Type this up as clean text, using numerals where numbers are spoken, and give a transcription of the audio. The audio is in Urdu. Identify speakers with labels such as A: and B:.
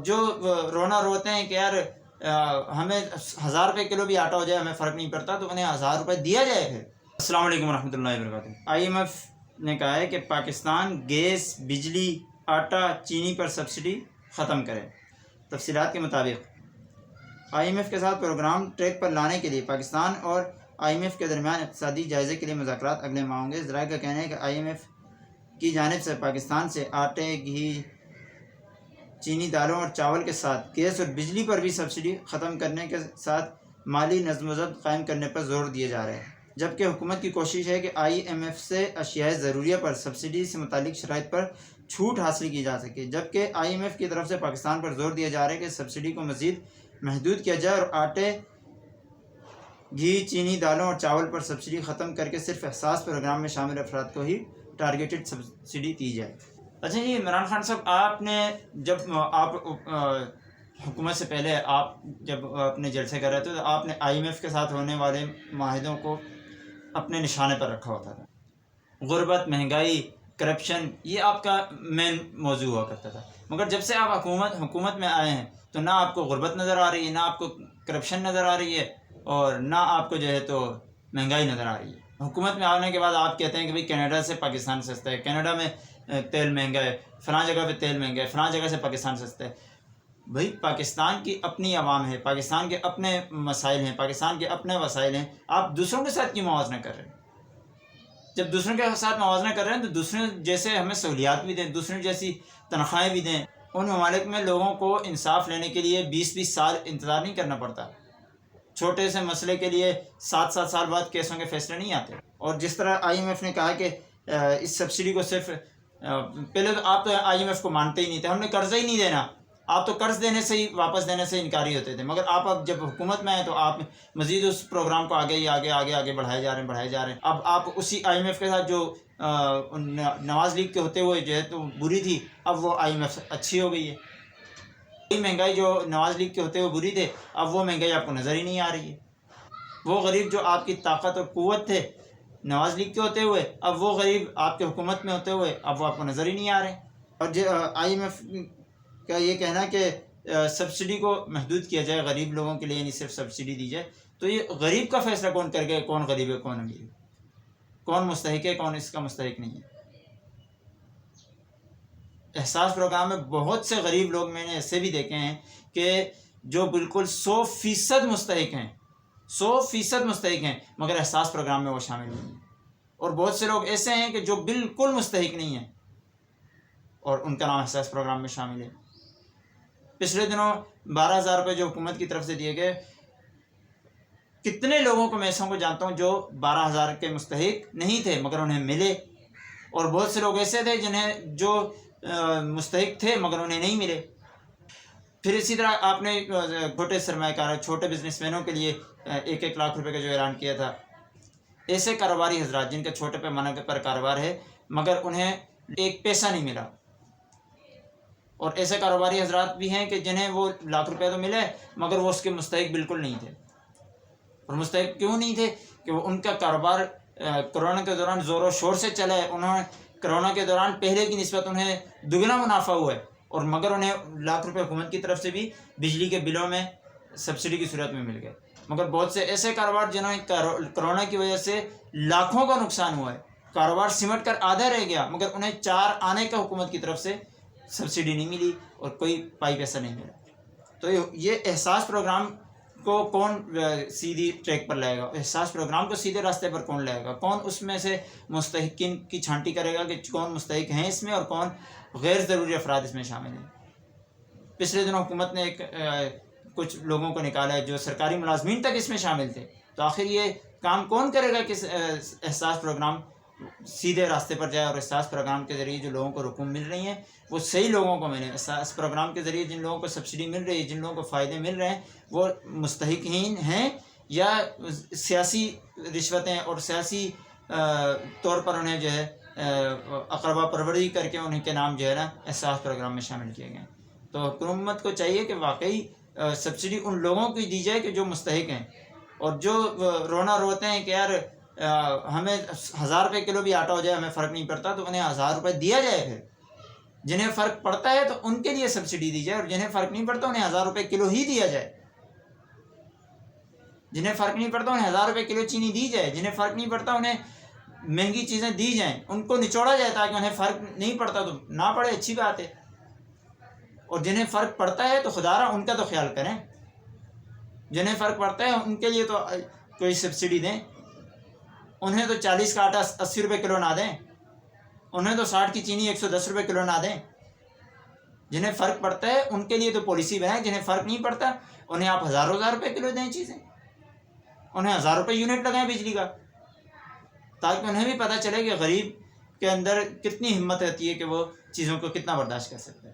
A: جو رونا روتے ہیں کہ یار ہمیں 1000 روپے کلو بھی آٹا ہو جائے ہمیں فرق نہیں پڑتا، تو انہیں 1000 روپے دیا جائے پھر۔ السلام علیکم ورحمۃ اللہ وبرکاتہ۔ IMF نے کہا ہے کہ پاکستان گیس، بجلی، آٹا، چینی پر سبسڈی ختم کرے۔ تفصیلات کے مطابق IMF کے ساتھ پروگرام ٹریک پر لانے کے لیے پاکستان اور IMF کے درمیان اقتصادی جائزے کے لیے مذاکرات اگلے ماہ ہوں گے۔ ذرائع کا کہنا ہے کہ IMF کی جانب سے پاکستان سے آٹے، گھی، چینی، دالوں اور چاول کے ساتھ گیس اور بجلی پر بھی سبسڈی ختم کرنے کے ساتھ مالی نظم و ضبط قائم کرنے پر زور دیے جا رہے ہیں، جبکہ حکومت کی کوشش ہے کہ IMF سے اشیاء ضروریہ پر سبسڈی سے متعلق شرائط پر چھوٹ حاصل کی جا سکے، جبکہ IMF کی طرف سے پاکستان پر زور دیا جا رہا ہے کہ سبسڈی کو مزید محدود کیا جائے اور آٹے، گھی، چینی، دالوں اور چاول پر سبسڈی ختم کر کے صرف احساس پروگرام میں شامل افراد کو ہی ٹارگیٹڈ سبسڈی دی جائے۔ اچھا جی عمران خان صاحب، آپ نے جب آپ حکومت سے پہلے آپ جب اپنے جلسے کر رہے تھے تو آپ نے IMF کے ساتھ ہونے والے معاہدوں کو اپنے نشانے پر رکھا ہوتا تھا۔ غربت، مہنگائی، کرپشن، یہ آپ کا مین موضوع ہوا کرتا تھا، مگر جب سے آپ حکومت میں آئے ہیں تو نہ آپ کو غربت نظر آ رہی ہے، نہ آپ کو کرپشن نظر آ رہی ہے، اور نہ آپ کو جو ہے تو مہنگائی نظر آ رہی ہے۔ حکومت میں آنے کے بعد آپ کہتے ہیں کہ بھئی کینیڈا سے پاکستان سستا ہے، کینیڈا میں تیل مہنگا ہے، فلاں جگہ پہ تیل مہنگا ہے، فلاں جگہ سے پاکستان سستا ہے۔ بھئی پاکستان کی اپنی عوام ہے، پاکستان کے اپنے مسائل ہیں، پاکستان کے اپنے وسائل ہیں، آپ دوسروں کے ساتھ کیوں موازنہ کر رہے ہیں؟ جب دوسروں کے ساتھ موازنہ کر رہے ہیں تو دوسرے جیسے ہمیں سہولیات بھی دیں، دوسرے جیسی تنخواہیں بھی دیں۔ ان ممالک میں لوگوں کو انصاف لینے کے لیے 20 سال انتظار نہیں کرنا پڑتا، چھوٹے سے مسئلے کے لیے 7 سال بعد کیسوں کے فیصلے نہیں آتے۔ اور جس طرح IMF نے کہا کہ اس سبسڈی کو صرف پہلے تو آپ تو IMF کو مانتے ہی نہیں تھے، ہم نے قرضہ ہی نہیں دینا، آپ تو قرض دینے سے ہی واپس دینے سے انکاری ہوتے تھے، مگر آپ اب جب حکومت میں آئے تو آپ مزید اس پروگرام کو آگے بڑھائے جا رہے ہیں۔ اب آپ اسی IMF کے ساتھ جو نواز لیگ کے ہوتے ہوئے جو ہے تو بری تھی، اب وہ IMF اچھی ہو گئی ہے۔ وہی مہنگائی جو نواز لیگ کے ہوتے ہوئے بری تھے، اب وہ مہنگائی آپ کو نظر ہی نہیں آ رہی ہے۔ وہ غریب جو آپ کی طاقت اور قوت تھے نواز لیگ کے ہوتے ہوئے، اب وہ غریب آپ کے حکومت میں ہوتے ہوئے اب وہ آپ کو نظر ہی نہیں آ رہے۔ اور IMF کا یہ کہنا کہ سبسڈی کو محدود کیا جائے غریب لوگوں کے لیے، یعنی صرف سبسڈی دی جائے، تو یہ غریب کا فیصلہ کون کر گئے؟ کون غریب ہے، کون امیر ہے، کون مستحق ہے، کون اس کا مستحق نہیں ہے؟ احساس پروگرام میں بہت سے غریب لوگ میں نے ایسے بھی دیکھے ہیں کہ جو بالکل 100% مستحق ہیں، 100% مستحق ہیں، مگر احساس پروگرام میں وہ شامل نہیں ہیں۔ اور بہت سے لوگ ایسے ہیں کہ جو بالکل مستحق نہیں ہیں اور ان کا نام احساس پروگرام میں شامل ہے۔ پچھلے دنوں 12,000 روپے جو حکومت کی طرف سے دیے گئے، کتنے لوگوں کو میں ایسوں کو جانتا ہوں جو 12,000 کے مستحق نہیں تھے مگر انہیں ملے، اور بہت سے لوگ ایسے تھے جنہیں جو مستحق تھے مگر انہیں نہیں ملے۔ پھر اسی طرح آپ نے چھوٹے سرمایہ کار، چھوٹے بزنس مینوں کے لیے 1 لاکھ روپے کا جو اعلان کیا تھا، ایسے کاروباری حضرات جن کا چھوٹے پیمانہ پر کاروبار ہے مگر انہیں 1 پیسہ نہیں ملا، اور ایسے کاروباری حضرات بھی ہیں کہ جنہیں وہ 1 لاکھ روپے تو ملے مگر وہ اس کے مستحق بالکل نہیں تھے۔ اور مستحق کیوں نہیں تھے؟ کہ وہ ان کا کاروبار کرونا کے دوران زور و شور سے چلا ہے، انہوں نے کرونا کے دوران پہلے کی نسبت انہیں دگنا منافع ہوا ہے، اور مگر انہیں 1 لاکھ روپے حکومت کی طرف سے بھی بجلی کے بلوں میں سبسڈی کی صورت میں مل گئے۔ مگر بہت سے ایسے کاروبار جنہوں نے کرونا کی وجہ سے لاکھوں کا نقصان ہوا ہے، کاروبار سمٹ کر آدھا رہ گیا مگر انہیں 4 آنے کا حکومت کی طرف سے سبسڈی نہیں ملی اور کوئی پائی پیسہ نہیں ملا۔ تو یہ احساس پروگرام کو کون سیدھی ٹریک پر لائے گا؟ احساس پروگرام کو سیدھے راستے پر کون لائے گا؟ کون اس میں سے مستحقین کی چھانٹی کرے گا کہ کون مستحق ہیں اس میں اور کون غیر ضروری افراد اس میں شامل ہیں؟ پچھلے دنوں حکومت نے کچھ لوگوں کو نکالا ہے جو سرکاری ملازمین تک اس میں شامل تھے، تو آخر یہ کام کون کرے گا کہ احساس پروگرام سیدھے راستے پر جائے اور احساس پروگرام کے ذریعے جو لوگوں کو رقوم مل رہی ہیں وہ صحیح لوگوں کو ملے؟ احساس پروگرام کے ذریعے جن لوگوں کو سبسڈی مل رہی ہے، جن لوگوں کو فائدے مل رہے ہیں، وہ مستحقین ہیں یا سیاسی رشوتیں اور سیاسی طور پر انہیں جو ہے اقربا پروری کر کے انہیں کے نام جو ہے نا احساس پروگرام میں شامل کیے گئے؟ تو حکومت کو چاہیے کہ واقعی سبسڈی ان لوگوں کی دی جائے کہ جو مستحق ہیں، اور جو رونا روتے ہیں کہ یار ہمیں 1000 روپے کلو بھی آٹا ہو جائے ہمیں فرق نہیں پڑتا، تو انہیں 1000 روپے دیا جائے پھر۔ جنہیں فرق پڑتا ہے تو ان کے لیے سبسڈی دی جائے، اور جنہیں فرق نہیں پڑتا انہیں 1000 روپے کلو ہی دیا جائے. جنہیں فرق نہیں پڑتا انہیں 1000 روپے کلو چینی دی جائے. جنہیں فرق نہیں پڑتا انہیں مہنگی چیزیں دی جائیں، ان کو نچوڑا جائے تاکہ انہیں فرق نہیں پڑتا تو نہ پڑے، اچھی بات ہے. اور جنہیں فرق پڑتا ہے تو خدا را ان کا تو خیال کریں. جنہیں فرق پڑتا ہے ان کے لیے تو کوئی سبسڈی دیں. انہیں تو 40 کا آٹا 80 روپے کلو نہ دیں، انہیں تو 60 کی چینی 110 روپے کلو نہ دیں. جنہیں فرق پڑتا ہے ان کے لیے تو پالیسی بنائیں. جنہیں فرق نہیں پڑتا انہیں آپ ہزار روپے کلو دیں چیزیں، انہیں 1000 روپے یونٹ لگائیں بجلی کا، تاکہ انہیں بھی پتہ چلے کہ غریب کے اندر کتنی ہمت رہتی ہے کہ وہ چیزوں کو کتنا برداشت کر سکتا ہے.